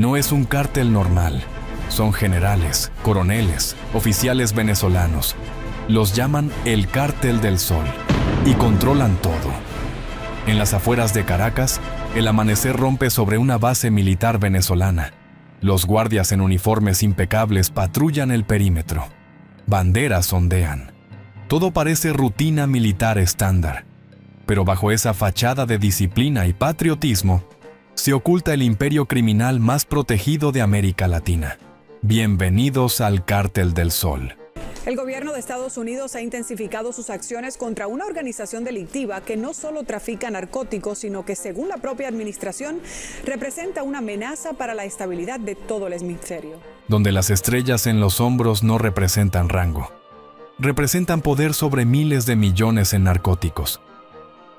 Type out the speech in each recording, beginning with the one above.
no es un cártel normal. Son generales, coroneles, oficiales venezolanos. Los llaman el Cártel del Sol y controlan todo. En las afueras de Caracas, el amanecer rompe sobre una base militar venezolana. Los guardias en uniformes impecables patrullan el perímetro. Banderas ondean. Todo parece rutina militar estándar. Pero bajo esa fachada de disciplina y patriotismo, se oculta el imperio criminal más protegido de América Latina. Bienvenidos al Cártel del Sol. El gobierno de Estados Unidos ha intensificado sus acciones contra una organización delictiva que no solo trafica narcóticos, sino que, según la propia administración, representa una amenaza para la estabilidad de todo el hemisferio. Donde las estrellas en los hombros no representan rango. Representan poder sobre miles de millones en narcóticos.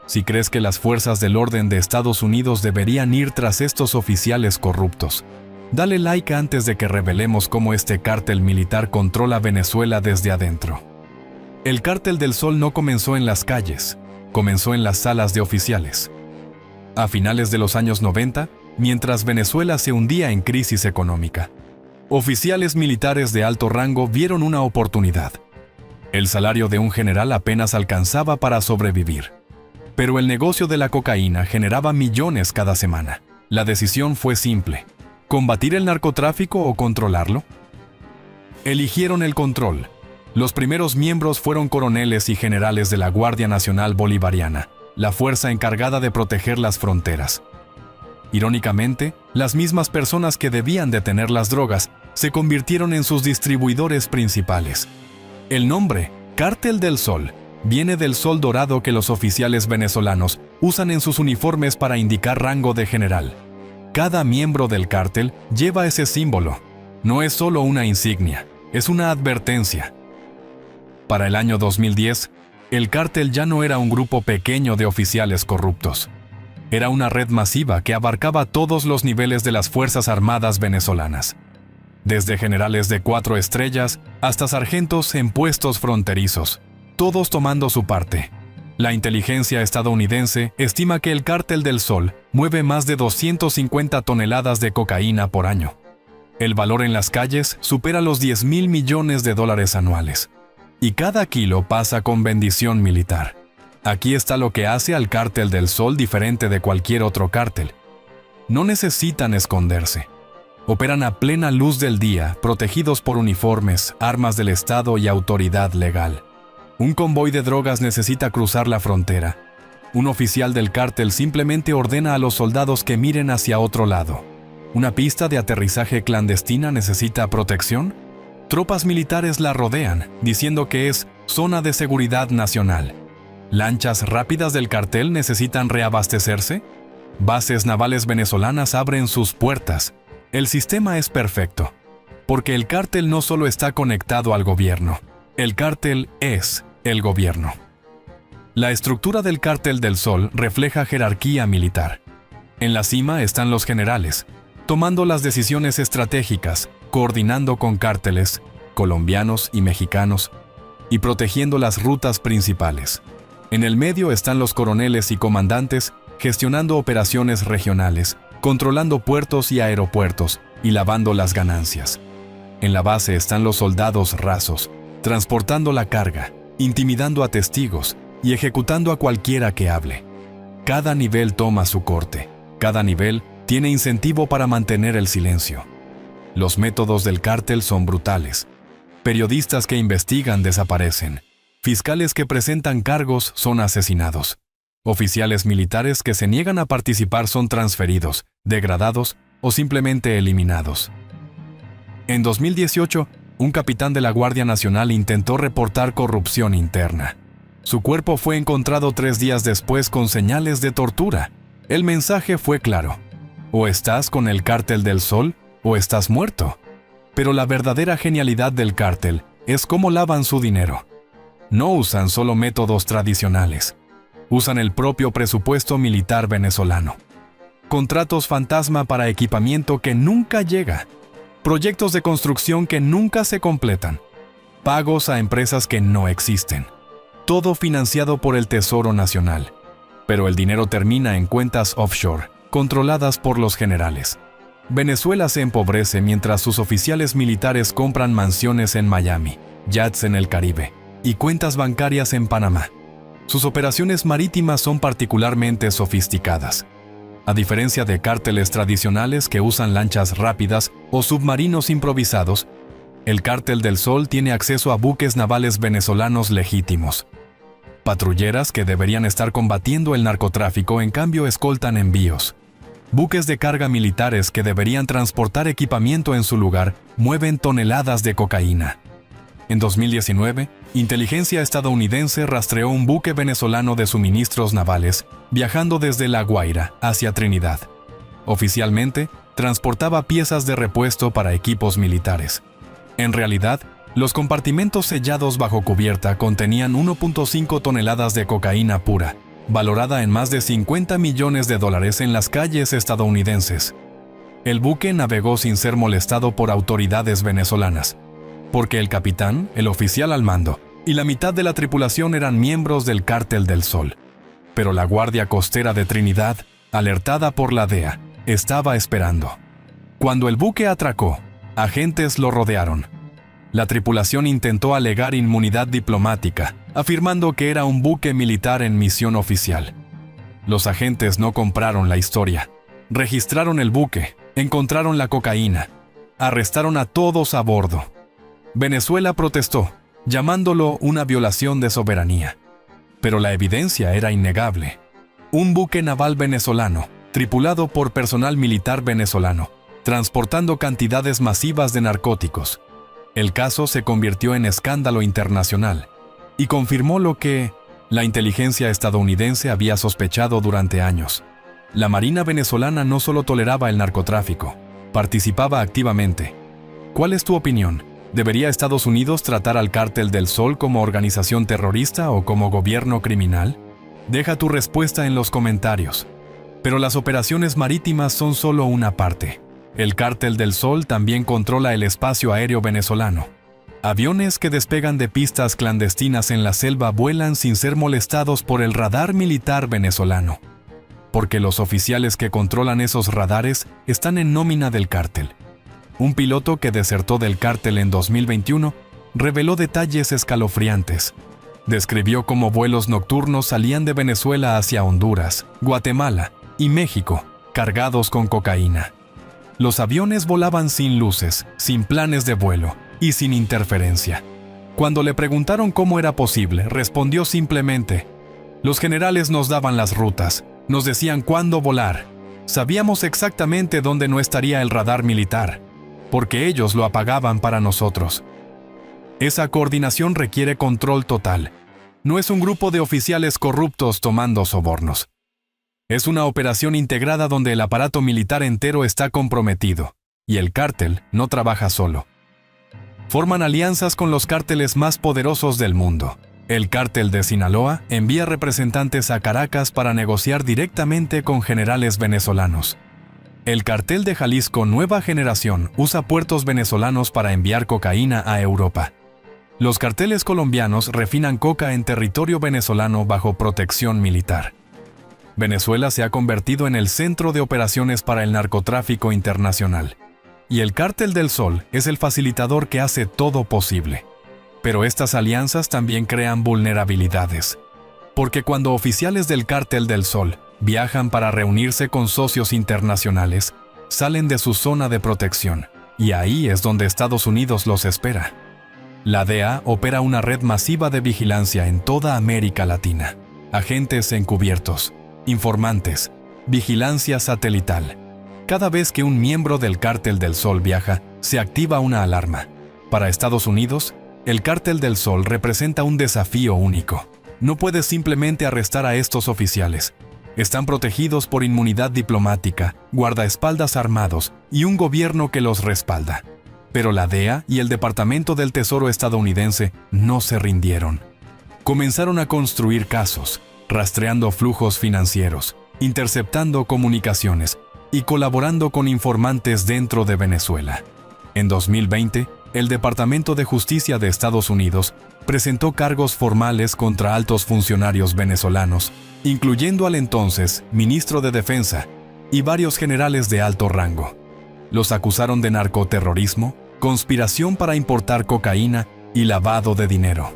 Si crees que las fuerzas del orden de Estados Unidos deberían ir tras estos oficiales corruptos, dale like antes de que revelemos cómo este cártel militar controla Venezuela desde adentro. El Cártel del Sol no comenzó en las calles, comenzó en las salas de oficiales. A finales de los años 90, mientras Venezuela se hundía en crisis económica, oficiales militares de alto rango vieron una oportunidad. El salario de un general apenas alcanzaba para sobrevivir. Pero el negocio de la cocaína generaba millones cada semana. La decisión fue simple: ¿combatir el narcotráfico o controlarlo? Eligieron el control. Los primeros miembros fueron coroneles y generales de la Guardia Nacional Bolivariana, la fuerza encargada de proteger las fronteras. Irónicamente, las mismas personas que debían detener las drogas se convirtieron en sus distribuidores principales. El nombre, Cártel del Sol, viene del sol dorado que los oficiales venezolanos usan en sus uniformes para indicar rango de general. Cada miembro del cártel lleva ese símbolo. No es solo una insignia, es una advertencia. Para el año 2010, el cártel ya no era un grupo pequeño de oficiales corruptos. Era una red masiva que abarcaba todos los niveles de las Fuerzas Armadas venezolanas. Desde generales de 4 estrellas hasta sargentos en puestos fronterizos, todos tomando su parte. La inteligencia estadounidense estima que el Cártel del Sol mueve más de 250 toneladas de cocaína por año. El valor en las calles supera los $10,000 millones anuales. Y cada kilo pasa con bendición militar. Aquí está lo que hace al Cártel del Sol diferente de cualquier otro cártel. No necesitan esconderse. Operan a plena luz del día, protegidos por uniformes, armas del Estado y autoridad legal. Un convoy de drogas necesita cruzar la frontera. Un oficial del cártel simplemente ordena a los soldados que miren hacia otro lado. ¿Una pista de aterrizaje clandestina necesita protección? Tropas militares la rodean, diciendo que es zona de seguridad nacional. ¿Lanchas rápidas del cartel necesitan reabastecerse? Bases navales venezolanas abren sus puertas. El sistema es perfecto, porque el cártel no solo está conectado al gobierno, el cártel es el gobierno. La estructura del Cártel del Sol refleja jerarquía militar. En la cima están los generales, tomando las decisiones estratégicas, coordinando con cárteles, colombianos y mexicanos, y protegiendo las rutas principales. En el medio están los coroneles y comandantes, gestionando operaciones regionales, controlando puertos y aeropuertos, y lavando las ganancias. En la base están los soldados rasos, transportando la carga, intimidando a testigos y ejecutando a cualquiera que hable. Cada nivel toma su corte. Cada nivel tiene incentivo para mantener el silencio. Los métodos del cártel son brutales. Periodistas que investigan desaparecen. Fiscales que presentan cargos son asesinados. Oficiales militares que se niegan a participar son transferidos, degradados o simplemente eliminados. En 2018, un capitán de la Guardia Nacional intentó reportar corrupción interna. Su cuerpo fue encontrado 3 días después con señales de tortura. El mensaje fue claro: o estás con el Cártel del Sol o estás muerto. Pero la verdadera genialidad del cártel es cómo lavan su dinero. No usan solo métodos tradicionales. Usan el propio presupuesto militar venezolano. Contratos fantasma para equipamiento que nunca llega. Proyectos de construcción que nunca se completan. Pagos a empresas que no existen. Todo financiado por el Tesoro Nacional. Pero el dinero termina en cuentas offshore, controladas por los generales. Venezuela se empobrece mientras sus oficiales militares compran mansiones en Miami, yachts en el Caribe y cuentas bancarias en Panamá. Sus operaciones marítimas son particularmente sofisticadas. A diferencia de cárteles tradicionales que usan lanchas rápidas o submarinos improvisados, el Cártel del Sol tiene acceso a buques navales venezolanos legítimos. Patrulleras que deberían estar combatiendo el narcotráfico, en cambio, escoltan envíos. Buques de carga militares que deberían transportar equipamiento en su lugar, mueven toneladas de cocaína. En 2019, inteligencia estadounidense rastreó un buque venezolano de suministros navales, viajando desde La Guaira hacia Trinidad. Oficialmente, transportaba piezas de repuesto para equipos militares. En realidad, los compartimentos sellados bajo cubierta contenían 1.5 toneladas de cocaína pura, valorada en más de $50 millones en las calles estadounidenses. El buque navegó sin ser molestado por autoridades venezolanas, porque el capitán, el oficial al mando, y la mitad de la tripulación eran miembros del Cártel del Sol. Pero la Guardia Costera de Trinidad, alertada por la DEA, estaba esperando. Cuando el buque atracó, agentes lo rodearon. La tripulación intentó alegar inmunidad diplomática, afirmando que era un buque militar en misión oficial. Los agentes no compraron la historia. Registraron el buque, encontraron la cocaína, arrestaron a todos a bordo. Venezuela protestó, llamándolo una violación de soberanía. Pero la evidencia era innegable. Un buque naval venezolano, tripulado por personal militar venezolano, transportando cantidades masivas de narcóticos. El caso se convirtió en escándalo internacional y confirmó lo que la inteligencia estadounidense había sospechado durante años. La Marina venezolana no solo toleraba el narcotráfico, participaba activamente. ¿Cuál es tu opinión? ¿Debería Estados Unidos tratar al Cártel del Sol como organización terrorista o como gobierno criminal? Deja tu respuesta en los comentarios. Pero las operaciones marítimas son solo una parte. El Cártel del Sol también controla el espacio aéreo venezolano. Aviones que despegan de pistas clandestinas en la selva vuelan sin ser molestados por el radar militar venezolano. Porque los oficiales que controlan esos radares están en nómina del cártel. Un piloto que desertó del cártel en 2021 reveló detalles escalofriantes. Describió cómo vuelos nocturnos salían de Venezuela hacia Honduras, Guatemala y México, cargados con cocaína. Los aviones volaban sin luces, sin planes de vuelo y sin interferencia. Cuando le preguntaron cómo era posible, respondió simplemente: los generales nos daban las rutas, nos decían cuándo volar. Sabíamos exactamente dónde no estaría el radar militar, porque ellos lo apagaban para nosotros. Esa coordinación requiere control total. No es un grupo de oficiales corruptos tomando sobornos. Es una operación integrada donde el aparato militar entero está comprometido, y el cártel no trabaja solo. Forman alianzas con los cárteles más poderosos del mundo. El Cártel de Sinaloa envía representantes a Caracas para negociar directamente con generales venezolanos. El Cartel de Jalisco Nueva Generación usa puertos venezolanos para enviar cocaína a Europa. Los carteles colombianos refinan coca en territorio venezolano bajo protección militar. Venezuela se ha convertido en el centro de operaciones para el narcotráfico internacional. Y el Cártel del Sol es el facilitador que hace todo posible. Pero estas alianzas también crean vulnerabilidades. Porque cuando oficiales del Cártel del Sol viajan para reunirse con socios internacionales, salen de su zona de protección, y ahí es donde Estados Unidos los espera. La DEA opera una red masiva de vigilancia en toda América Latina. Agentes encubiertos, informantes, vigilancia satelital. Cada vez que un miembro del Cártel del Sol viaja, se activa una alarma. Para Estados Unidos, el Cártel del Sol representa un desafío único. No puedes simplemente arrestar a estos oficiales. Están protegidos por inmunidad diplomática, guardaespaldas armados y un gobierno que los respalda. Pero la DEA y el Departamento del Tesoro estadounidense no se rindieron. Comenzaron a construir casos, rastreando flujos financieros, interceptando comunicaciones y colaborando con informantes dentro de Venezuela. En 2020, el Departamento de Justicia de Estados Unidos presentó cargos formales contra altos funcionarios venezolanos, incluyendo al entonces ministro de Defensa y varios generales de alto rango. Los acusaron de narcoterrorismo, conspiración para importar cocaína y lavado de dinero.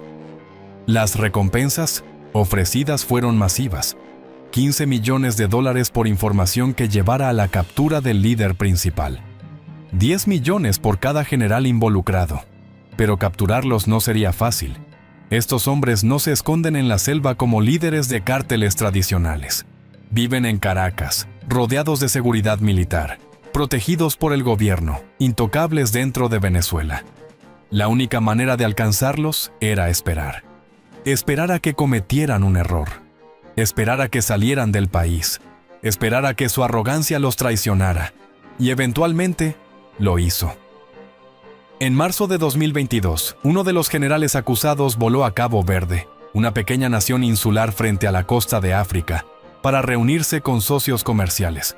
Las recompensas ofrecidas fueron masivas: $15 millones por información que llevara a la captura del líder principal. 10 millones por cada general involucrado. Pero capturarlos no sería fácil. Estos hombres no se esconden en la selva como líderes de cárteles tradicionales. Viven en Caracas, rodeados de seguridad militar, protegidos por el gobierno, intocables dentro de Venezuela. La única manera de alcanzarlos era esperar. Esperar a que cometieran un error. Esperar a que salieran del país. Esperar a que su arrogancia los traicionara. Y eventualmente, lo hizo. En marzo de 2022, uno de los generales acusados voló a Cabo Verde, una pequeña nación insular frente a la costa de África, para reunirse con socios comerciales.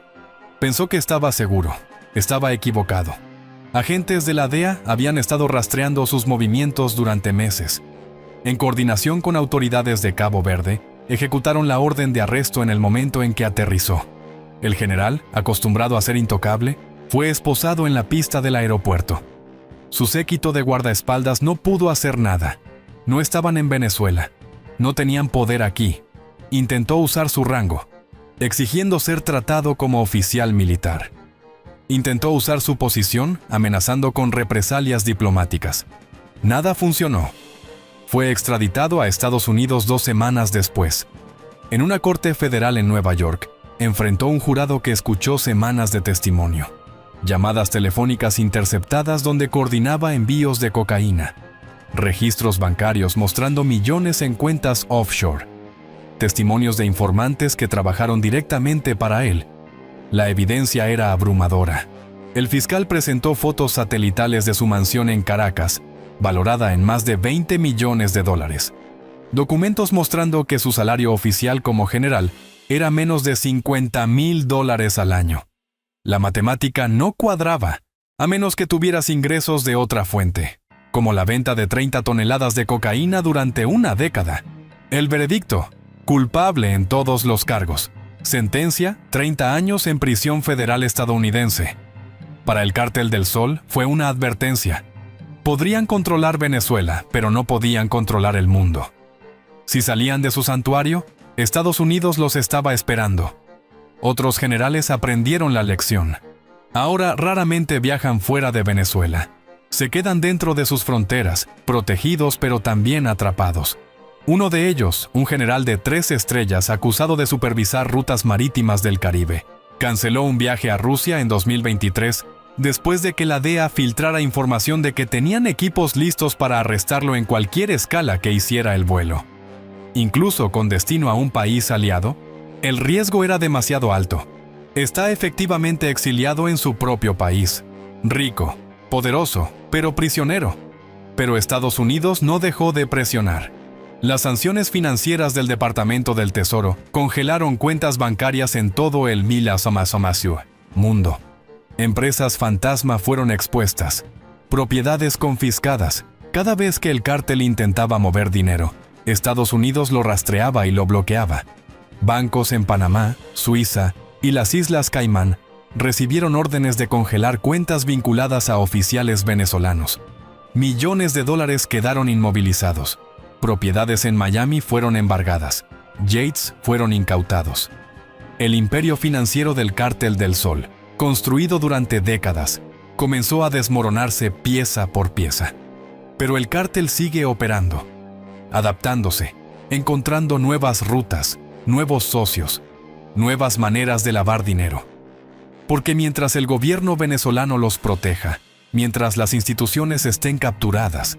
Pensó que estaba seguro. Estaba equivocado. Agentes de la DEA habían estado rastreando sus movimientos durante meses. En coordinación con autoridades de Cabo Verde, ejecutaron la orden de arresto en el momento en que aterrizó. El general, acostumbrado a ser intocable, fue esposado en la pista del aeropuerto. Su séquito de guardaespaldas no pudo hacer nada. No estaban en Venezuela. No tenían poder aquí. Intentó usar su rango, exigiendo ser tratado como oficial militar. Intentó usar su posición, amenazando con represalias diplomáticas. Nada funcionó. Fue extraditado a Estados Unidos 2 semanas después. En una corte federal en Nueva York, enfrentó un jurado que escuchó semanas de testimonio. Llamadas telefónicas interceptadas donde coordinaba envíos de cocaína. Registros bancarios mostrando millones en cuentas offshore. Testimonios de informantes que trabajaron directamente para él. La evidencia era abrumadora. El fiscal presentó fotos satelitales de su mansión en Caracas, valorada en más de $20 millones. Documentos mostrando que su salario oficial como general era menos de $50,000 al año. La matemática no cuadraba, a menos que tuvieras ingresos de otra fuente, como la venta de 30 toneladas de cocaína durante una década. El veredicto: culpable en todos los cargos. Sentencia: 30 años en prisión federal estadounidense. Para el Cártel del Sol fue una advertencia. Podrían controlar Venezuela, pero no podían controlar el mundo. Si salían de su santuario, Estados Unidos los estaba esperando. Otros generales aprendieron la lección. Ahora raramente viajan fuera de Venezuela. Se quedan dentro de sus fronteras, protegidos pero también atrapados. Uno de ellos, un general de 3 estrellas acusado de supervisar rutas marítimas del Caribe, canceló un viaje a Rusia en 2023 después de que la DEA filtrara información de que tenían equipos listos para arrestarlo en cualquier escala que hiciera el vuelo. Incluso con destino a un país aliado, el riesgo era demasiado alto. Está efectivamente exiliado en su propio país. Rico, poderoso, pero prisionero. Pero Estados Unidos no dejó de presionar. Las sanciones financieras del Departamento del Tesoro congelaron cuentas bancarias en todo el mundo. Empresas fantasma fueron expuestas, propiedades confiscadas. Cada vez que el cártel intentaba mover dinero, Estados Unidos lo rastreaba y lo bloqueaba. Bancos en Panamá, Suiza y las Islas Caimán recibieron órdenes de congelar cuentas vinculadas a oficiales venezolanos. Millones de dólares quedaron inmovilizados. Propiedades en Miami fueron embargadas. Yates fueron incautados. El imperio financiero del Cártel del Sol, construido durante décadas, comenzó a desmoronarse pieza por pieza. Pero el cártel sigue operando, adaptándose, encontrando nuevas rutas, nuevos socios, nuevas maneras de lavar dinero. Porque mientras el gobierno venezolano los proteja, mientras las instituciones estén capturadas,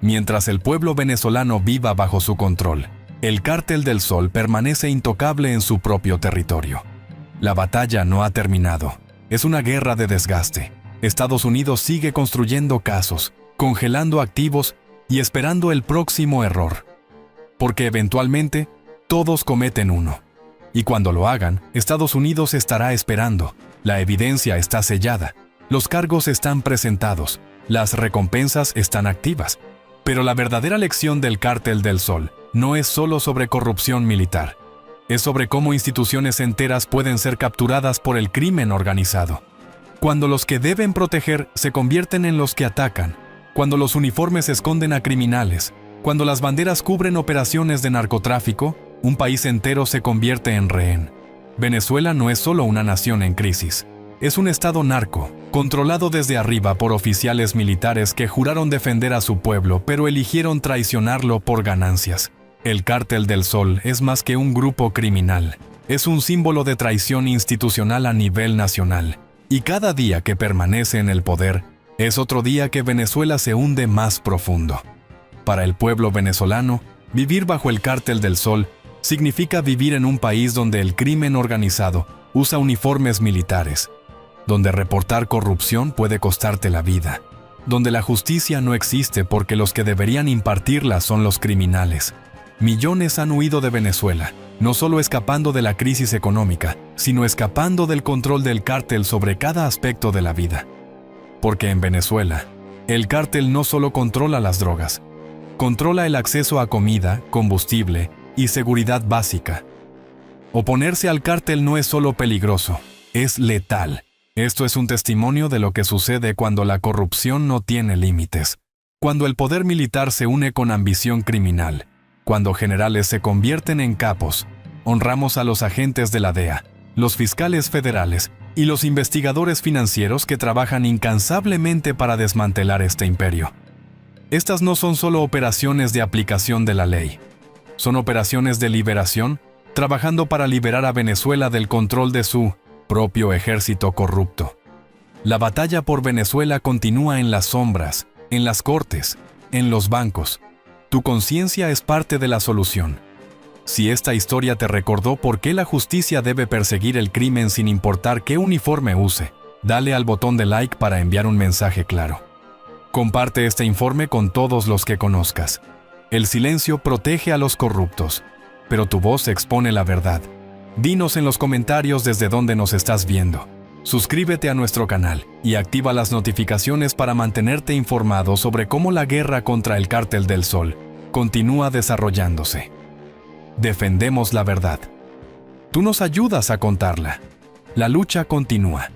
mientras el pueblo venezolano viva bajo su control, el Cártel del Sol permanece intocable en su propio territorio. La batalla no ha terminado. Es una guerra de desgaste. Estados Unidos sigue construyendo casos, congelando activos y esperando el próximo error. Porque eventualmente, todos cometen uno. Y cuando lo hagan, Estados Unidos estará esperando. La evidencia está sellada. Los cargos están presentados. Las recompensas están activas. Pero la verdadera lección del Cártel del Sol no es solo sobre corrupción militar. Es sobre cómo instituciones enteras pueden ser capturadas por el crimen organizado. Cuando los que deben proteger se convierten en los que atacan, cuando los uniformes esconden a criminales, cuando las banderas cubren operaciones de narcotráfico, un país entero se convierte en rehén. Venezuela no es solo una nación en crisis, es un estado narco, controlado desde arriba por oficiales militares que juraron defender a su pueblo, pero eligieron traicionarlo por ganancias. El Cártel del Sol es más que un grupo criminal, es un símbolo de traición institucional a nivel nacional. Y cada día que permanece en el poder, es otro día que Venezuela se hunde más profundo. Para el pueblo venezolano, vivir bajo el Cártel del Sol significa vivir en un país donde el crimen organizado usa uniformes militares, donde reportar corrupción puede costarte la vida, donde la justicia no existe porque los que deberían impartirla son los criminales. Millones han huido de Venezuela, no solo escapando de la crisis económica, sino escapando del control del cártel sobre cada aspecto de la vida. Porque en Venezuela, el cártel no solo controla las drogas, controla el acceso a comida, combustible y seguridad básica. Oponerse al cártel no es solo peligroso, es letal. Esto es un testimonio de lo que sucede cuando la corrupción no tiene límites, cuando el poder militar se une con ambición criminal, cuando generales se convierten en capos. Honramos a los agentes de la DEA, los fiscales federales y los investigadores financieros que trabajan incansablemente para desmantelar este imperio. Estas no son solo operaciones de aplicación de la ley, son operaciones de liberación, trabajando para liberar a Venezuela del control de su propio ejército corrupto. La batalla por Venezuela continúa en las sombras, en las cortes, en los bancos. Tu conciencia es parte de la solución. Si esta historia te recordó por qué la justicia debe perseguir el crimen sin importar qué uniforme use, dale al botón de like para enviar un mensaje claro. Comparte este informe con todos los que conozcas. El silencio protege a los corruptos, pero tu voz expone la verdad. Dinos en los comentarios desde dónde nos estás viendo. Suscríbete a nuestro canal y activa las notificaciones para mantenerte informado sobre cómo la guerra contra el Cártel del Sol continúa desarrollándose. Defendemos la verdad. Tú nos ayudas a contarla. La lucha continúa.